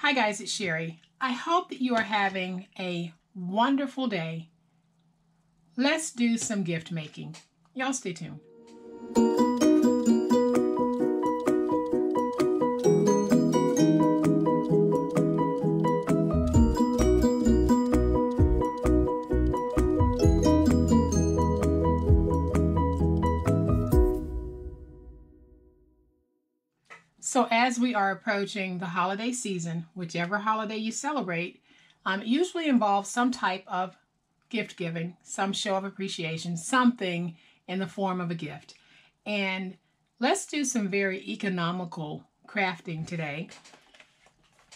Hi guys, it's Sherry. I hope that you are having a wonderful day. Let's do some gift making. Y'all stay tuned. So as we are approaching the holiday season, whichever holiday you celebrate, it usually involves some type of gift giving, some show of appreciation, something in the form of a gift. And let's do some very economical crafting today,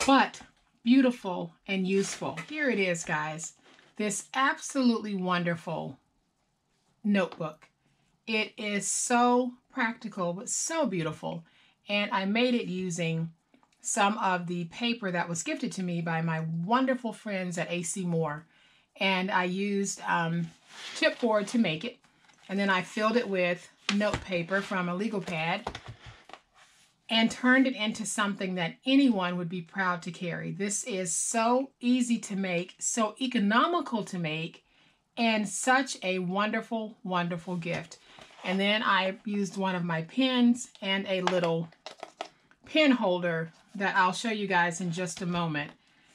but beautiful and useful. Here it is, guys. This absolutely wonderful notebook. It is so practical, but so beautiful. And I made it using some of the paper that was gifted to me by my wonderful friends at AC Moore. And I used chipboard to make it. And then I filled it with note paper from a legal pad and turned it into something that anyone would be proud to carry. This is so easy to make, so economical to make, and such a wonderful, wonderful gift. And then I used one of my pens and a little pen holder that I'll show you guys in just a moment.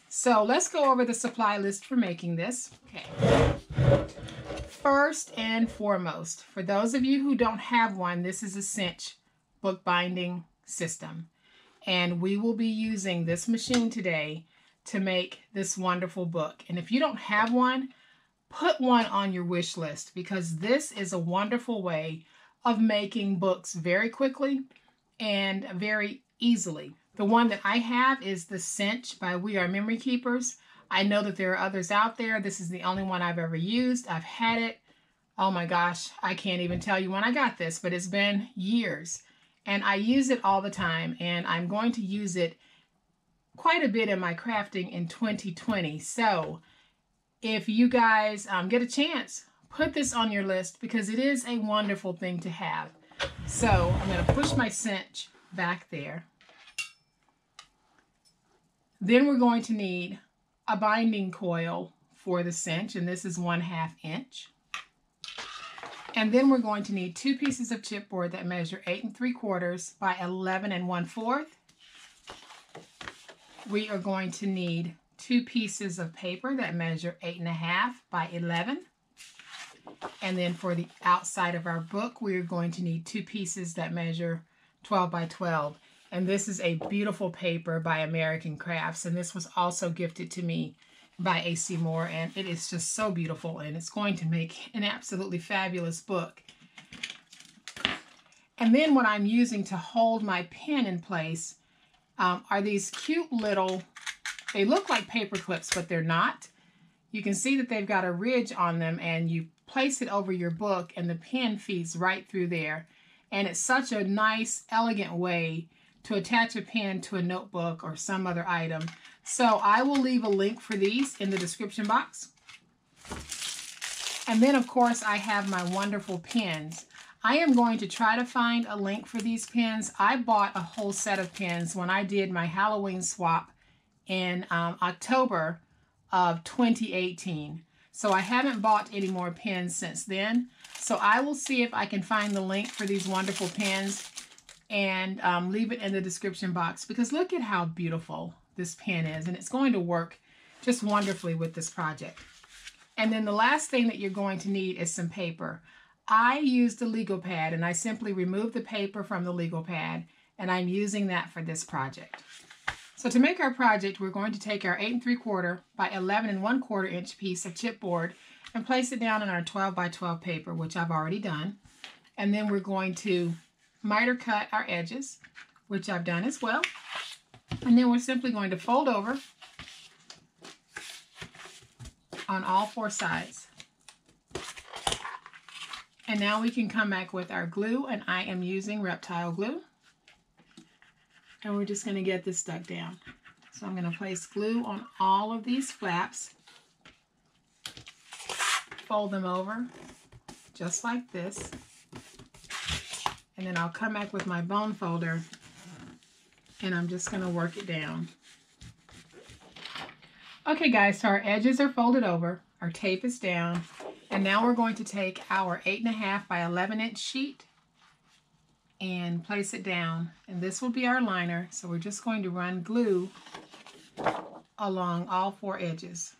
So let's go over the supply list for making this. Okay. First and foremost, for those of you who don't have one, this is a cinch bookbinding system. And we will be using this machine today to make this wonderful book. And if you don't have one, put one on your wish list, because this is a wonderful way of making books very quickly and very easily. The one that I have is the Cinch by We Are Memory Keepers. I know that there are others out there. This is the only one I've ever used. I've had it. Oh my gosh, I can't even tell you when I got this, but it's been years. And I use it all the time, and I'm going to use it quite a bit in my crafting in 2020. So if you guys get a chance, put this on your list, because it is a wonderful thing to have. So I'm going to push my cinch back there. Then we're going to need a binding coil for the cinch, and this is 1/2 inch. And then we're going to need 2 pieces of chipboard that measure 8 3/4 by 11 1/4. We are going to need 2 pieces of paper that measure 8 1/2 by 11. And then for the outside of our book, we're going to need 2 pieces that measure 12 by 12. And this is a beautiful paper by American Crafts. And this was also gifted to me by AC Moore. And it is just so beautiful. And it's going to make an absolutely fabulous book. And then what I'm using to hold my pen in place are these cute little, they look like paper clips, but they're not. You can see that they've got a ridge on them, and you place it over your book and the pen feeds right through there. And it's such a nice, elegant way to attach a pen to a notebook or some other item. So I will leave a link for these in the description box. And then of course I have my wonderful pens. I am going to try to find a link for these pens. I bought a whole set of pens when I did my Halloween swap in October of 2018. So I haven't bought any more pens since then. So I will see if I can find the link for these wonderful pens and leave it in the description box, because look at how beautiful this pen is, and it's going to work just wonderfully with this project. And then the last thing that you're going to need is some paper. I used a legal pad, and I simply removed the paper from the legal pad, and I'm using that for this project. So to make our project, we're going to take our 8 3/4 by 11 1/4 inch piece of chipboard and place it down in our 12 by 12 paper, which I've already done. And then we're going to miter cut our edges, which I've done as well. And then we're simply going to fold over on all 4 sides. And now we can come back with our glue, and I am using Reptile glue. And we're just going to get this stuck down. So I'm going to place glue on all of these flaps, fold them over just like this, and then I'll come back with my bone folder, and I'm just going to work it down. Okay guys, so our edges are folded over, our tape is down, and now we're going to take our 8.5 by 11 inch sheet and place it down. And this will be our liner, so we're just going to run glue along all 4 edges.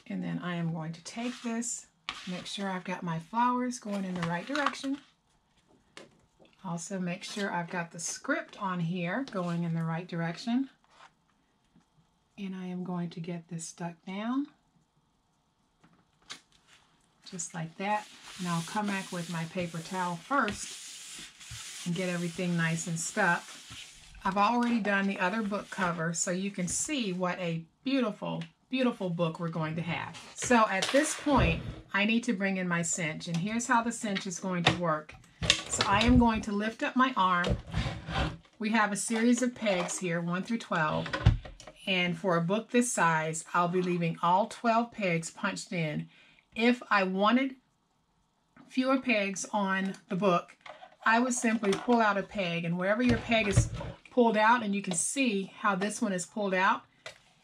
And then I am going to take this, make sure I've got my flowers going in the right direction. Also make sure I've got the script on here going in the right direction. And I am going to get this stuck down, just like that. And I'll come back with my paper towel first and get everything nice and stuck. I've already done the other book cover, so you can see what a beautiful, beautiful book we're going to have. So at this point, I need to bring in my cinch, and here's how the cinch is going to work. So I am going to lift up my arm. We have a series of pegs here, 1 through 12. And for a book this size, I'll be leaving all 12 pegs punched in. If I wanted fewer pegs on the book, I would simply pull out a peg, and wherever your peg is pulled out, and you can see how this one is pulled out,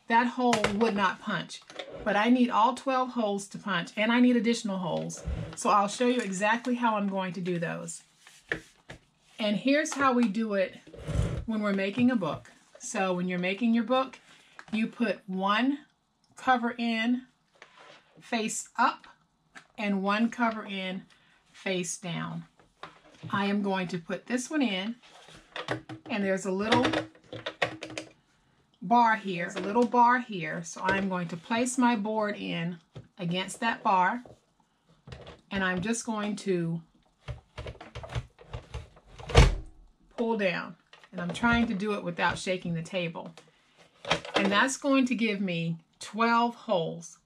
that hole would not punch. But I need all 12 holes to punch, and I need additional holes. So I'll show you exactly how I'm going to do those. And here's how we do it when we're making a book. So when you're making your book, you put one cover in face up and one cover in face down. I am going to put this one in, and there's a little bar here, so I'm going to place my board in against that bar, and I'm just going to pull down, and I'm trying to do it without shaking the table. And that's going to give me 12 holes.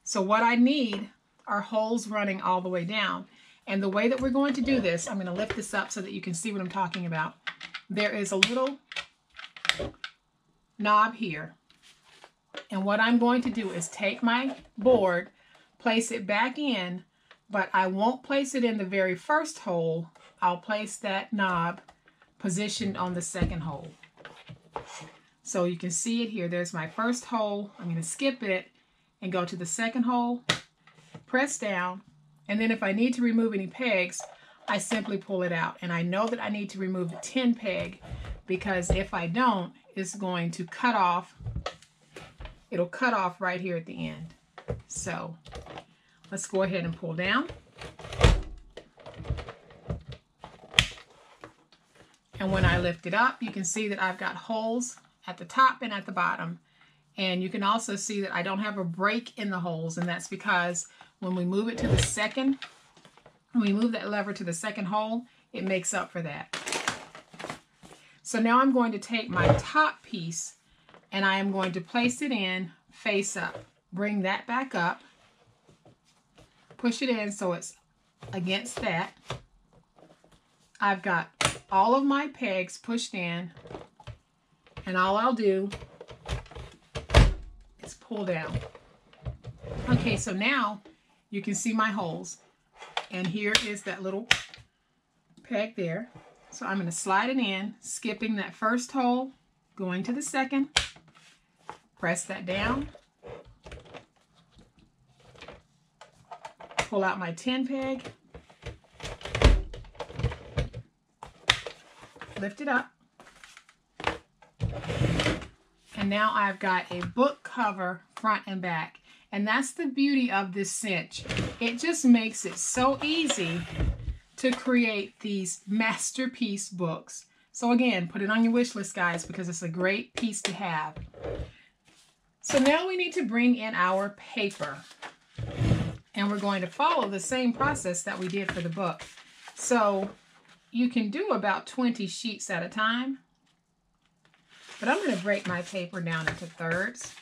So what I need are holes running all the way down. And the way that we're going to do this, I'm going to lift this up so that you can see what I'm talking about. There is a little knob here. And what I'm going to do is take my board, place it back in, but I won't place it in the very first hole. I'll place that knob positioned on the second hole. So you can see it here. There's my first hole. I'm going to skip it and go to the second hole, press down, and then if I need to remove any pegs, I simply pull it out. And I know that I need to remove the 10 peg, because if I don't, it's going to cut off. It'll cut off right here at the end. So let's go ahead and pull down. And when I lift it up, you can see that I've got holes at the top and at the bottom. And you can also see that I don't have a break in the holes, and that's because when we move it to the second, when we move that lever to the second hole, it makes up for that. So now I'm going to take my top piece and I am going to place it in face up. Bring that back up, push it in so it's against that. I've got all of my pegs pushed in, and all I'll do is pull down. Okay, so now you can see my holes, and here is that little peg there. So I'm going to slide it in, skipping that first hole, going to the second, press that down, pull out my 10 peg, lift it up, and now I've got a book cover front and back. And that's the beauty of this cinch. It just makes it so easy to create these masterpiece books. So again, put it on your wish list, guys, because it's a great piece to have. So now we need to bring in our paper. And we're going to follow the same process that we did for the book. So you can do about 20 sheets at a time. But I'm going to break my paper down into thirds.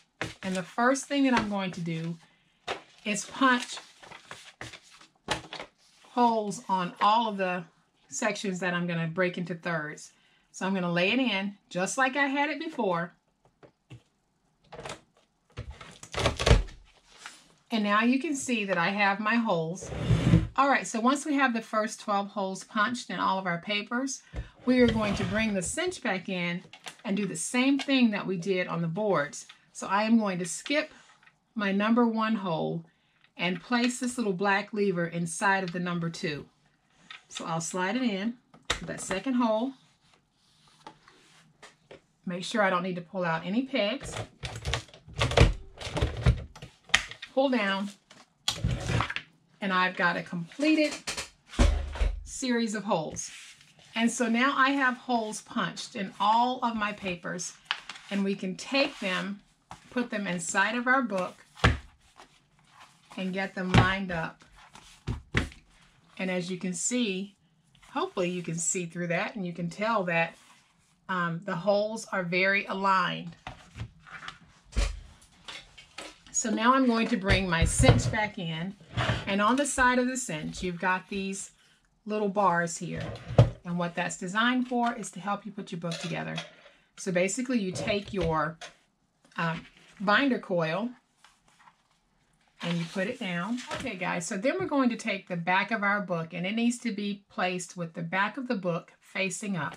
And the first thing that I'm going to do is punch holes on all of the sections that I'm going to break into thirds. So I'm going to lay it in just like I had it before. And now you can see that I have my holes. All right, so once we have the first 12 holes punched in all of our papers, we are going to bring the cinch back in and do the same thing that we did on the boards. So I am going to skip my number 1 hole and place this little black lever inside of the number 2. So I'll slide it in to that second hole. Make sure I don't need to pull out any pegs. Pull down, and I've got a completed series of holes. And so now I have holes punched in all of my papers, and we can take them, put them inside of our book, and get them lined up. And as you can see, hopefully you can see through that, and you can tell that the holes are very aligned. So now I'm going to bring my cinch back in, and on the side of the cinch you've got these little bars here, and what that's designed for is to help you put your book together. So basically you take your binder coil and you put it down. Okay guys, so then we're going to take the back of our book, and it needs to be placed with the back of the book facing up.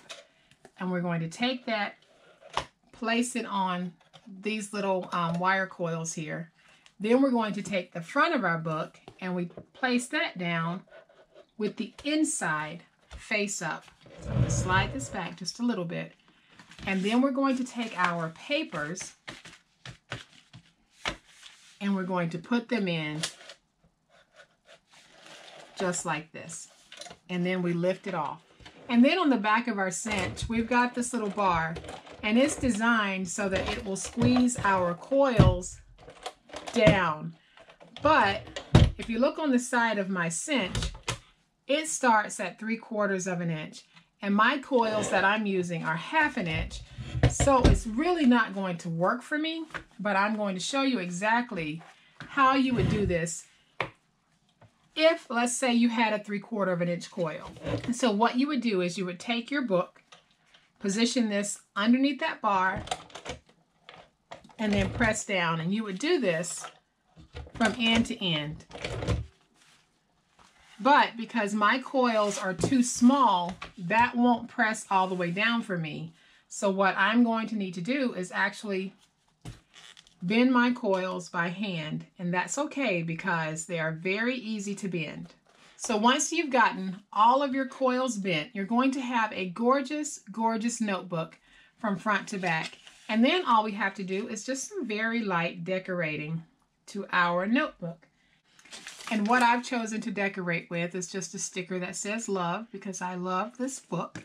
And we're going to take that, place it on these little wire coils here. Then we're going to take the front of our book and we place that down with the inside face up. So I'm going to slide this back just a little bit. And then we're going to take our papers and we're going to put them in just like this. And then we lift it off. And then on the back of our cinch, we've got this little bar, and it's designed so that it will squeeze our coils down. But if you look on the side of my cinch, it starts at 3/4 of an inch, and my coils that I'm using are 1/2 inch. So it's really not going to work for me, but I'm going to show you exactly how you would do this if, let's say, you had a 3/4 of an inch coil. And so what you would do is you would take your book, position this underneath that bar, and then press down. And you would do this from end to end. But because my coils are too small, that won't press all the way down for me. So what I'm going to need to do is actually bend my coils by hand, and that's okay because they are very easy to bend. So once you've gotten all of your coils bent, you're going to have a gorgeous, gorgeous notebook from front to back. And then all we have to do is just some very light decorating to our notebook. And what I've chosen to decorate with is just a sticker that says love, because I love this book.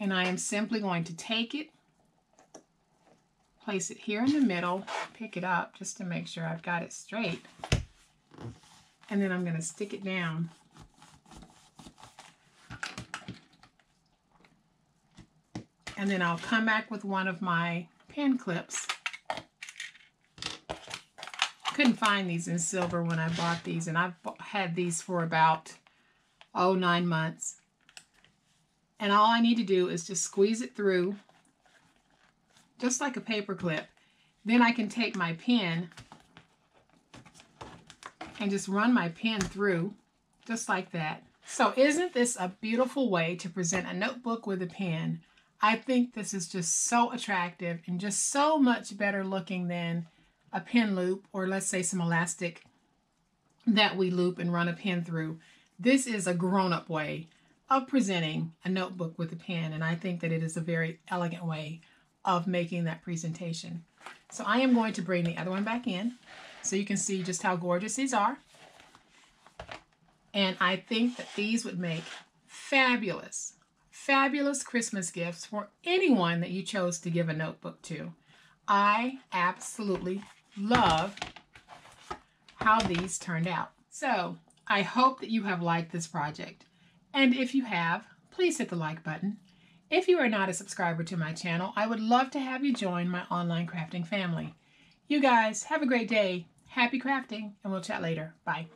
And I am simply going to take it, place it here in the middle, pick it up just to make sure I've got it straight. And then I'm going to stick it down. And then I'll come back with one of my pen clips. Couldn't find these in silver when I bought these, and I've had these for about 9 months. And all I need to do is just squeeze it through, just like a paper clip. Then I can take my pen and just run my pen through, just like that. So isn't this a beautiful way to present a notebook with a pen? I think this is just so attractive and just so much better looking than a pen loop, or let's say some elastic that we loop and run a pen through. This is a grown-up way of presenting a notebook with a pen, and I think that it is a very elegant way of making that presentation. So I am going to bring the other one back in so you can see just how gorgeous these are. And I think that these would make fabulous, fabulous Christmas gifts for anyone that you chose to give a notebook to. I absolutely love how these turned out. So I hope that you have liked this project. And if you have, please hit the like button. If you are not a subscriber to my channel, I would love to have you join my online crafting family. You guys have a great day. Happy crafting, and we'll chat later. Bye.